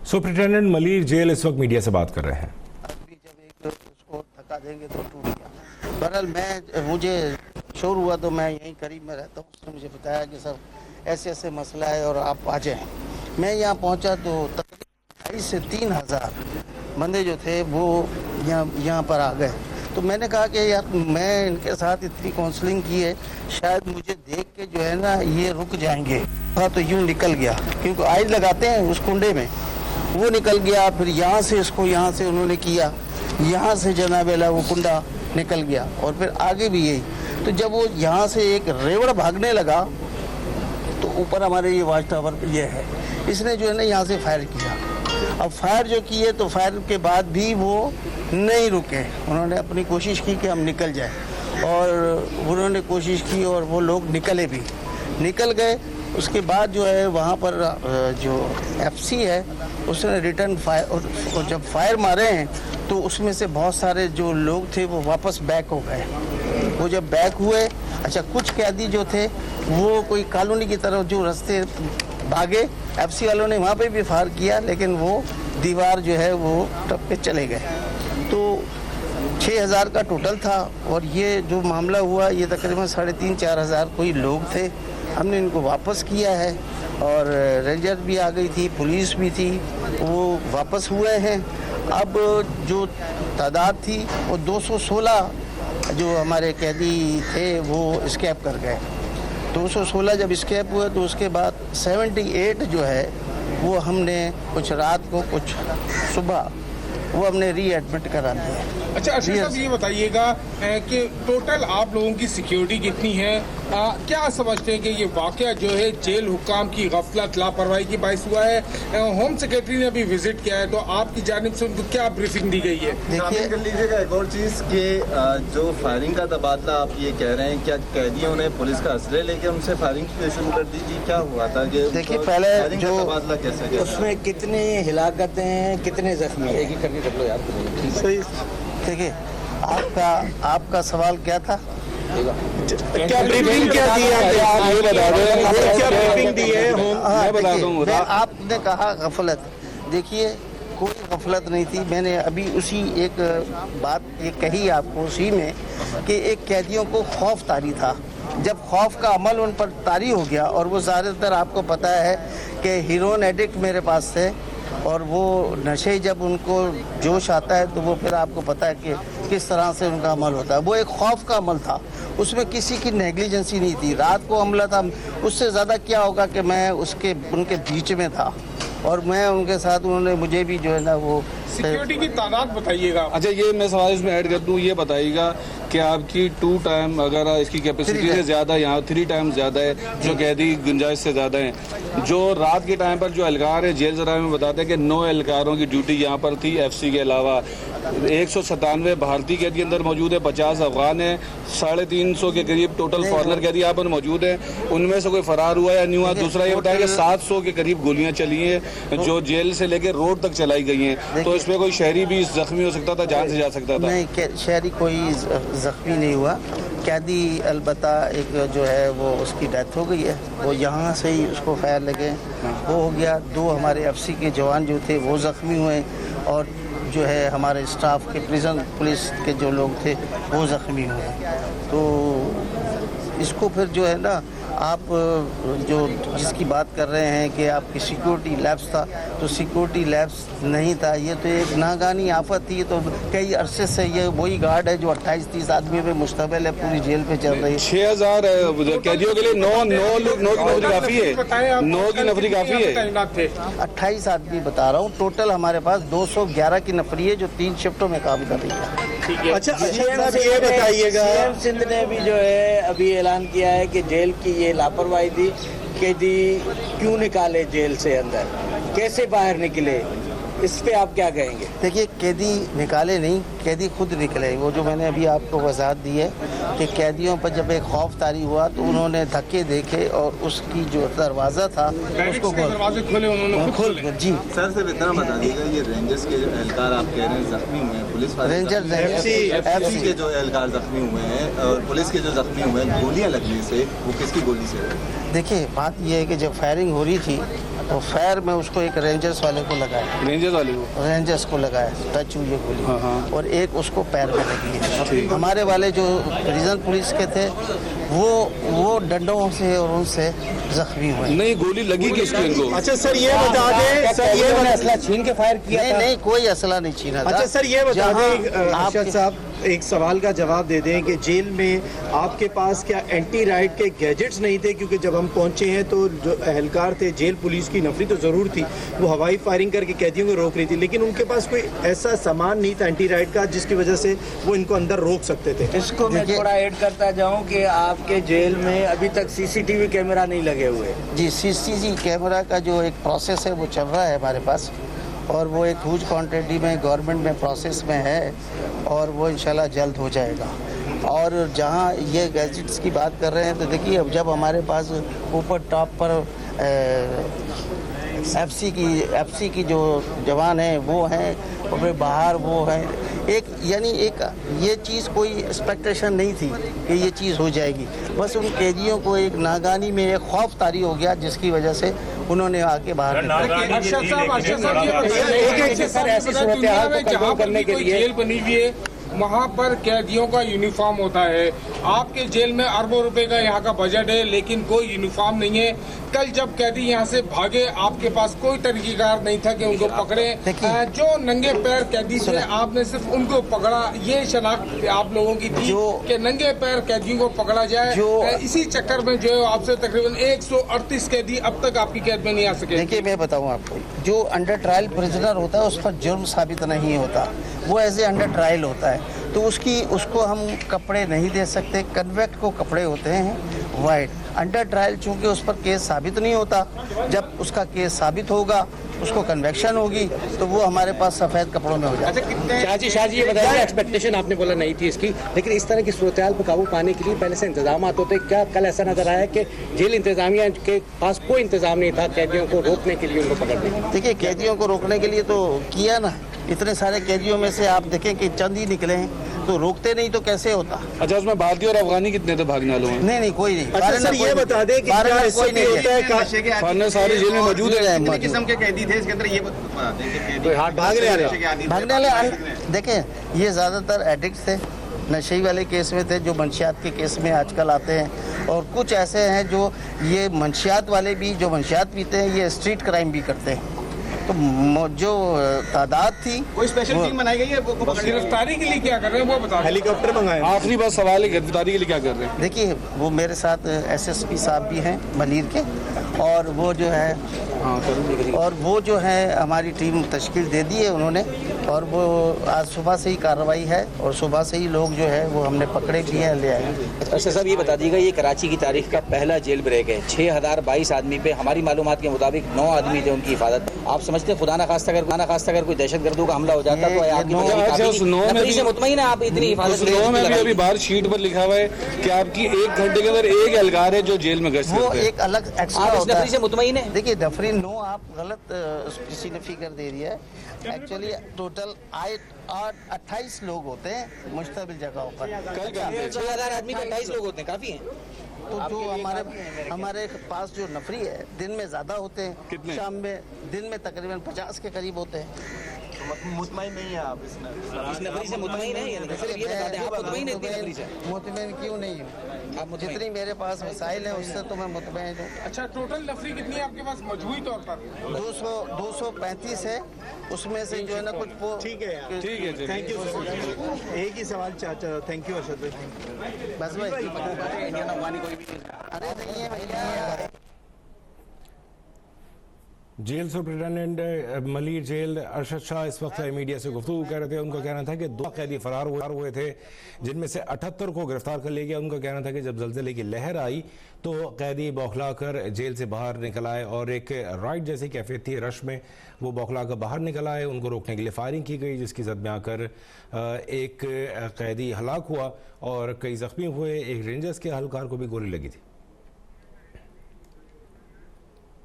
Superintendent Malir jail इस वक्त media से बात कर रहे हैं। अभी जब एक उसको थका देंगे तो टूट गया। बहरहाल मुझे शोर हुआ तो मैं यहीं करीब में रहता हूँ। उसने मुझे बताया कि सर ऐसे ऐसे मसला है और आप आ जाएं। मैं यहाँ पहुँचा तो तकरीबन 2,500 से 3,000 बंदे जो थे वो यहाँ पर आ गए। तो मैंने कहा कि यार मैं इनके साथ इतनी काउंसलिंग की है, शायद मुझे देख के जो है ना ये रुक जाएंगे। हाँ तो यूँ निकल गया, क्योंकि आइज लगाते हैं उस कुंडे में, वो निकल गया। फिर यहाँ से इसको यहाँ से उन्होंने किया, यहाँ से जनाबेला वो कुंडा निकल गया और फिर आगे भी यही। तो जब वो यहाँ से एक रेवड़ भागने लगा तो ऊपर हमारे ये वाच टावर ये है, इसने जो है ना यहाँ से फायर किया। अब फायर जो किए तो फायर के बाद भी वो नहीं रुके, उन्होंने अपनी कोशिश की कि हम निकल जाए और उन्होंने कोशिश की और वो लोग निकल गए। उसके बाद जो है वहाँ पर जो एफसी है उसने रिटर्न फायर और जब फायर मारे हैं तो उसमें से बहुत सारे जो लोग थे वो वापस बैक हो गए। वो जब बैक हुए, अच्छा कुछ कैदी जो थे वो कोई कॉलोनी की तरफ जो रास्ते भागे, एफसी वालों ने वहाँ पे भी फायर किया, लेकिन वो दीवार जो है वो टप के चले गए। तो 6,000 का टोटल था और ये जो मामला हुआ ये तकरीबन 3,500-4 हज़ार कोई लोग थे। हमने इनको वापस किया है और रेंजर भी आ गई थी, पुलिस भी थी, वो वापस हुए हैं। अब जो तादाद थी वो 216 जो हमारे कैदी थे वो स्केप कर गए। 216 जब स्केप हुए तो उसके बाद 78 जो है वो हमने कुछ रात को कुछ सुबह वो हमने रीएडमिट करा दिया। अच्छा अशरफ साहब ये बताइएगा कि टोटल आप लोगों की सिक्योरिटी कितनी है? क्या समझते हैं कि ये वाकया जो है जेल हुक्काम की गफलत लापरवाही की बाइस हुआ है? होम सेक्रेटरी ने अभी विजिट किया है तो आपकी जानिब से उनको क्या ब्रीफिंग दी गई है? देखिए कर लीजिएगा एक और चीज़ कि जो फायरिंग का तबादला आप ये कह रहे हैं, क्या कैदियों ने पुलिस का असले लेके उनसे फायरिंग शुरू कर दी थी? क्या हुआ था? देखिए पहले जो तबादला कैसे उसमें कितनी हिलाकतें हैं, कितने जख्मी हैं, एक ही करके कर लो यार। सही। देखिए आपका सवाल क्या था? क्या ब्रीफिंग क्या दी है आप ये बता दो। क्या ब्रीफिंग दी है? मैं बता दूं। आपने कहा गफलत, देखिए कोई गफलत नहीं थी। मैंने अभी उसी एक बात ये कही आपको उसी में कि एक कैदियों को खौफ तारी था। जब खौफ का अमल उन पर तारी हो गया और वो ज़्यादातर आपको पता है कि हीरोइन एडिक्ट मेरे पास थे और वो नशे जब उनको जोश आता है तो वो फिर आपको पता है कि किस तरह से उनका अमल होता है। वो एक खौफ का अमल था, उसमें किसी की नेग्लिजेंसी नहीं थी। रात को हमला था, उससे ज़्यादा क्या होगा कि मैं उनके बीच में था और मैं उनके साथ, उन्होंने मुझे भी जो है ना वो सिक्योरिटी की तादाद बताइएगा। अच्छा ये मैं सवाल इसमें ऐड कर दूं, ये बताइएगा कि आपकी 2 टाइम अगर इसकी कैपेसिटी से ज़्यादा, यहाँ 3 टाइम ज़्यादा है, जो कैदी गुंजाइश से ज़्यादा है। जो रात के टाइम पर जो एहलकार है जेल ज़रा में बताते हैं कि 9 एहलकारों की ड्यूटी यहाँ पर थी एफसी के अलावा। 197 भारतीय कैदी अंदर मौजूद है, 50 अफगान है, 350 के करीब टोटल फॉरनर कैदी यहाँ पर मौजूद है। उनमें से कोई फरार हुआ या नहीं हुआ? दूसरा ये बताया कि 700 के करीब गोलियाँ चली हैं जो जेल से लेकर रोड तक चलाई गई हैं। तो इसमें कोई शहरी भी जख्मी हो सकता था, जान से जा सकता था? नहीं, शहरी कोई जख्मी नहीं हुआ। कैदी अलबत्ता एक जो है वो उसकी डेथ हो गई है, वो यहाँ से ही उसको फायर लगे वो हो गया। 2 हमारे एफसी के जवान जो थे वो ज़ख्मी हुए और जो है हमारे स्टाफ के प्रिजन पुलिस के जो लोग थे वो ज़ख्मी हुए। तो इसको फिर जो है ना आप जो जिसकी बात कर रहे हैं कि आपकी सिक्योरिटी लैब्स था, तो सिक्योरिटी लैब्स नहीं था। ये तो एक नागानी आफत थी। तो कई अरसे से ये वही गार्ड है जो 28-30 आदमी पे मुश्तमिल है, पूरी जेल पे चल रही है। 6,000 कैदियों के लिए 9 की नफरी काफ़ी है। 9 की नफरी काफ़ी है। 28 आदमी बता रहा हूँ, टोटल हमारे पास 211 की नफरी है जो 3 शिफ्टों में काम कर रही है। अच्छा ये बताइएगा, सीएम सिंध ने भी जो है अभी ऐलान किया है कि जेल की ये लापरवाही थी, कैदी क्यों निकाले जेल से अंदर, कैसे बाहर निकले, इस पे आप क्या कहेंगे? देखिए कैदी निकाले नहीं, कैदी खुद निकले। वो जो मैंने अभी आपको वजाहत दी है कि कैदियों पर जब एक खौफ तारी हुआ तो उन्होंने धक्के देखे और उसकी जो दरवाज़ा था उसको खोल जी। सर सिर्फ इतना बता दीजिएगा, ये रेंजर्स के जो एहलकार आप कह रहे हैं जख्मी हुए हैं, पुलिस रेंजर एफसी के जो एहलकार जख्मी हुए हैं और पुलिस के जो जख्मी हुए हैं गोलियां लगने से, वो किसकी गोली से? देखिए बात यह है कि जब फायरिंग हो रही थी तो फायर में उसको एक रेंजर्स वाले को लगाया, रेंजर्स वाले को? रेंजर्स को लगाया, टच हुई है गोली। हाँ। और एक उसको पैर में लगी है। हमारे वाले जो रीजन पुलिस के थे वो डंडों से और उनसे जख्मी हुए। नहीं, गोली लगी किसकी इनको? अच्छा सर ये बता दें, सर ये असला छीन के फायर किया था? नहीं, कोई असला नहीं छीना था। अच्छा सर ये बता दें आप अरशद साहब, एक सवाल का जवाब दे दें कि जेल में आपके पास क्या एंटी राइट के गैजेट्स नहीं थे? क्योंकि जब हम पहुंचे हैं तो जो एहलकार थे, जेल पुलिस की नफरी तो ज़रूर थी, वो हवाई फायरिंग करके कैदियों को रोक रही थी, लेकिन उनके पास कोई ऐसा सामान नहीं था एंटी राइट का जिसकी वजह से वो इनको अंदर रोक सकते थे। इसको मैं थोड़ा ऐड करता जाऊं कि आपके जेल में अभी तक सीसीटीवी कैमरा नहीं लगे हुए। जी, सीसीटीवी कैमरा का जो एक प्रोसेस है वो चल रहा है हमारे पास, और वो एक ह्यूज क्वांटिटी में गवर्नमेंट में प्रोसेस में है, और वो इंशाल्लाह जल्द हो जाएगा। और जहाँ ये गैजेट्स की बात कर रहे हैं तो देखिए, अब जब हमारे पास ऊपर टॉप पर एफसी की जो जवान हैं वो हैं, और फिर बाहर वो हैं, एक ये चीज़ कोई एक्सपेक्टेशन नहीं थी कि ये चीज़ हो जाएगी। बस उन कैदियों को एक नागानी में एक खौफ तारी हो गया, जिसकी वजह से उन्होंने आके बाहर अरशद साहब, ऐसी सूरत जहाँ करने के लिए जेल बनी हुई है, वहाँ पर कैदियों का यूनिफॉर्म होता है। आपके जेल में अरबों रुपए का यहाँ का बजट है, लेकिन कोई यूनिफॉर्म नहीं है। कल जब कैदी यहाँ से भागे, आपके पास कोई तरीकेकार नहीं था कि उनको पकड़े। जो नंगे पैर कैदी थे, आपने सिर्फ उनको पकड़ा। ये शनाख्त आप लोगों की थी कि नंगे पैर कैदियों को पकड़ा जाए। इसी चक्कर में जो आपसे तकरीबन 138 कैदी अब तक आपकी कैद में नहीं आ सके। देखिए, मैं बताऊँ आपको, जो अंडर ट्रायल प्रिजनर होता है उस पर जुर्म साबित नहीं होता, वो एज ए अंडर ट्रायल होता है, तो उसको हम कपड़े नहीं दे सकते। कन्वेक्ट को कपड़े होते हैं वाइट। अंडर ट्रायल चूंकि उस पर केस साबित नहीं होता, जब उसका केस साबित होगा, उसको कन्वेक्शन होगी, तो वो हमारे पास सफ़ेद कपड़ों में हो जाता है। शाहजी ये बताइए, एक्सपेक्टेशन आपने बोला नहीं थी इसकी, लेकिन इस तरह की सूरत-ए-हाल पर काबू पाने के लिए पहले से इंतजाम होते। क्या कल ऐसा नजर आया कि जेल इंतजामिया के पास कोई इंतजाम नहीं था कैदियों को रोकने के लिए, उनको पकड़ने के लिए? देखिए, कैदियों को रोकने के लिए तो किया ना, इतने सारे कैदियों में से आप देखें कि चंद ही निकले हैं, तो रोकते नहीं तो कैसे होता। अच्छा, उसमें भारतीय और अफगानी कितने थे भागने वालों में? नहीं, कोई नहीं। अच्छा सर ये बता दें कि क्या इससे कोई नहीं होता है फॉरेनर सारे जेल में मौजूद है? कितने किस्म के कैदी थे इसके अंदर, ये बता दें कि कैदी भागने वाले देखें, ये ज़्यादातर एडिक्ट थे, नशे वाले केस में थे, जो मंशियात के केस में आजकल आते हैं, और कुछ ऐसे हैं जो ये मंशियात वाले भी, जो मंशियात पीते हैं, ये स्ट्रीट क्राइम भी करते हैं। तो जो तादाद थी, कोई स्पेशल टीम बनाई गई है वो गिरफ्तारी के लिए क्या कर रहे हैं वो बता। हेलीकॉप्टर मंगाए? आखिरी बात सवाल है, गिरफ्तारी के लिए क्या कर रहे हैं? देखिए, वो मेरे साथ एसएसपी साहब भी हैं मलीर के, और वो जो है हमारी टीम तश्कील दे दी है उन्होंने, और वो आज सुबह से ही कार्रवाई है, और सुबह से ही लोग जो है वो हमने पकड़े भी हैं, ले आए। अच्छा साहब ये बता दीजिएगा, ये कराची की तारीख का पहला जेल ब्रेक है। 6022 आदमी पे हमारी मालूमात के मुताबिक 9 आदमी थे उनकी हिफाजत। आप समझते हैं खुदा ना खास्ता अगर कोई दहशतगर्दों का हमला हो जाता तो आपकी से मुतमईन है आप इतनी हिफाजत? अभी बाहर शीट पर लिखा हुआ है कि आपकी 1 घंटे के अंदर एक एहलकार है जो जेल में गश्त करते हैं। एक अलग एक्स्ट्रा होता है। से मुतमईन है? देखिए, नफरी आप गलत किसी ने फिगर दे दिया है। एक्चुअली टोटल 28 लोग होते हैं मुश्तमिल जगहों पर। 6000 आदमी का 28 लोग होते हैं, काफी हैं। तो जो हमारे पास जो नफरी है, दिन में ज्यादा होते हैं, शाम में दिन में तकरीबन 50 के करीब होते हैं। मुतमईन नहीं है आप इस नफरी से? मुतमईन है, मुतमईन क्यों नहीं हूँ? जितनी मेरे पास वसाइल है उससे तो मैं मुतमईन हूँ। अच्छा, टोटल नफरी कितनी है आपके पास मजबूरी तौर पर? 235 है, उसमें से जो है ना कुछ ठीक है यार, ठीक है, थैंक यू सर। एक ही सवाल चाचा, थैंक यू अरशद भाई। बस भाई, अरे नहीं है भैया। Jail superintendent Malir jail Arshad Shah इस वक्त मीडिया से गुफ्तगू कर रहे थे। उनका कहना था कि 2 कैदी फरार हुए थे, जिनमें से 78 को गिरफ्तार कर लिया गया। उनका कहना था कि जब जल्जले की लहर आई तो कैदी बौखला कर जेल से बाहर निकल आए, और एक राइड जैसी कैफियत थी रश में, वो बौखला कर बाहर निकल आए। उनको रोकने के लिए फायरिंग की गई, जिसकी जद में आकर एक कैदी हलाक हुआ और कई जख्मी हुए। एक रेंजर्स के एहलकार को भी गोली लगी थी।